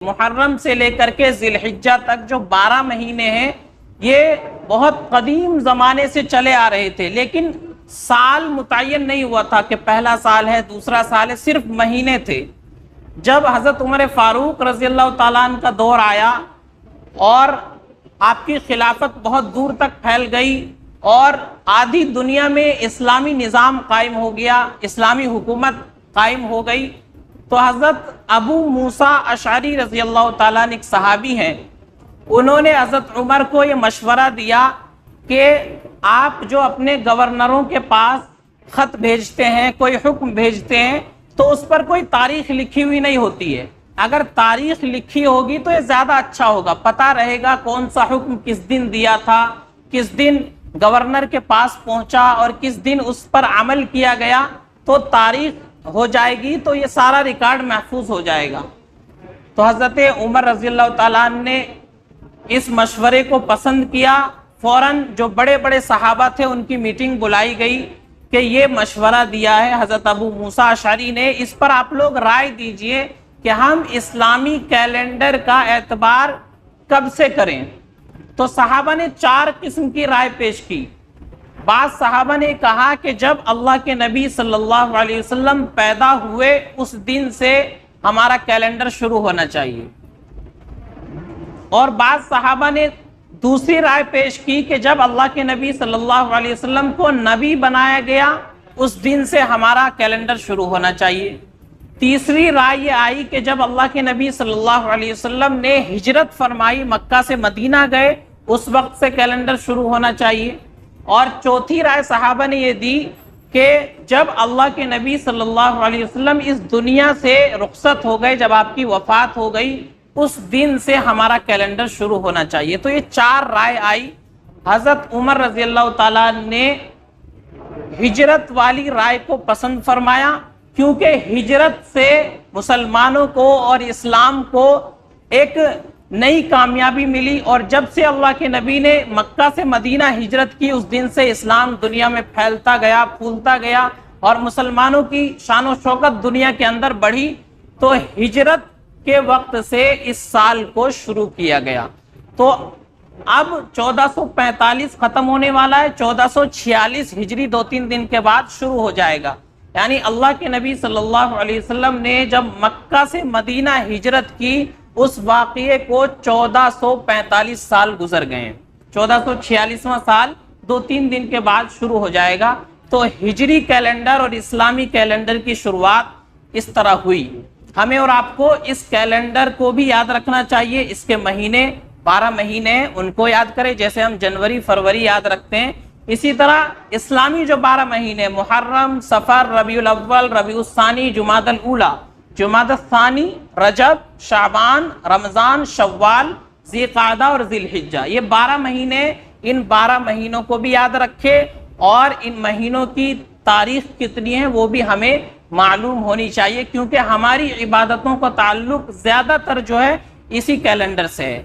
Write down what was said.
محرم سے لے کر کے ذی الحجہ تک جو 12 مہینے ہیں یہ بہت قدیم زمانے سے چلے آ رہے تھے، لیکن سال متعین نہیں ہوا تھا کہ پہلا سال ہے دوسرا سال ہے، صرف مہینے تھے۔ جب حضرت عمر فاروق رضی اللہ تعالیٰ عنہ کا دور آیا اور آپ کی خلافت بہت دور تک پھیل گئی اور آدھی دنیا میں اسلامی نظام قائم ہو گیا، اسلامی حکومت قائم ہو گئی، تو حضرت ابو موسیٰ اشعری رضی اللہ تعالیٰ عنہ ایک صحابی ہیں، انہوں نے حضرت عمر کو یہ مشورہ دیا کہ آپ جو اپنے گورنروں کے پاس خط بھیجتے ہیں، کوئی حکم بھیجتے ہیں، تو اس پر کوئی تاریخ لکھی ہوئی نہیں ہوتی ہے۔ اگر تاریخ لکھی ہوگی تو یہ زیادہ اچھا ہوگا، پتہ رہے گا کون سا حکم کس دن دیا تھا، کس دن گورنر کے پاس پہنچا اور کس دن اس پر عمل کیا گیا، تو تاریخ ہو جائے گی تو یہ سارا ریکارڈ محفوظ ہو جائے گا۔ تو حضرت عمر رضی اللہ تعالیٰ عنہ نے اس مشورے کو پسند کیا، فوراً جو بڑے بڑے صحابہ تھے ان کی میٹنگ بلائی گئی کہ یہ مشورہ دیا ہے حضرت ابو موسیٰ اشعری نے، اس پر آپ لوگ رائے دیجئے کہ ہم اسلامی کیلنڈر کا اعتبار کب سے کریں۔ تو صحابہ نے 4 قسم کی رائے پیش کی۔ بعض صحابہ نے کہا کہ جب اللہ کے نبی صلی اللہ علیہ وسلم پیدا ہوئے اس دن سے ہمارا کیلنڈر شروع ہونا چاہیے، اور بعض صحابہ نے دوسری رائے پیش کی کہ جب اللہ کے نبی صلی اللہ علیہ وسلم کو نبی بنایا گیا اس دن سے ہمارا کیلنڈر شروع ہونا چاہیے۔ تیسری رائے یہ آئی کہ جب اللہ کے نبی صلی اللہ علیہ وسلم نے ہجرت فرمائی، مکہ سے مدینہ گئے، اس وقت سے کیلنڈر شروع ہونا چاہیے۔ اور چوتھی رائے صحابہ نے یہ دی کہ جب اللہ کے نبی صلی اللہ علیہ وسلم اس دنیا سے رخصت ہو گئے، جب آپ کی وفات ہو گئی اس دن سے ہمارا کیلنڈر شروع ہونا چاہیے۔ تو یہ 4 رائے آئی۔ حضرت عمر رضی اللہ تعالیٰ نے ہجرت والی رائے کو پسند فرمایا، کیونکہ ہجرت سے مسلمانوں کو اور اسلام کو ایک نئی کامیابی ملی، اور جب سے اللہ کے نبی نے مکہ سے مدینہ ہجرت کی اس دن سے اسلام دنیا میں پھیلتا گیا، پھولتا گیا، اور مسلمانوں کی شان و شوکت دنیا کے اندر بڑھی۔ تو ہجرت کے وقت سے اس سال کو شروع کیا گیا۔ تو اب 1445 ختم ہونے والا ہے، 1446 ہجری 2-3 دن کے بعد شروع ہو جائے گا۔ یعنی اللہ کے نبی صلی اللہ علیہ وسلم نے جب مکہ سے مدینہ ہجرت کی اس واقعے کو 1445 سال گزر گئے ہیں، 1446واں سال 2-3 دن کے بعد شروع ہو جائے گا۔ تو ہجری کیلنڈر اور اسلامی کیلنڈر کی شروعات اس طرح ہوئی۔ ہمیں اور آپ کو اس کیلنڈر کو بھی یاد رکھنا چاہیے، اس کے مہینے 12 مہینے ان کو یاد کریں، جیسے ہم جنوری فروری یاد رکھتے ہیں، اسی طرح اسلامی جو 12 مہینے محرم، صفر، ربیع الاول، ربیع الثانی، جمادی الاولی، جمادی الثانی، رجب، شعبان، رمضان، شوال، ذی قعدہ اور ذی الحجہ، یہ 12 مہینے، ان 12 مہینوں کو بھی یاد رکھے، اور ان مہینوں کی تاریخ کتنی ہے وہ بھی ہمیں معلوم ہونی چاہیے، کیونکہ ہماری عبادتوں کا تعلق زیادہ تر جو ہے اسی کیلنڈر سے ہے۔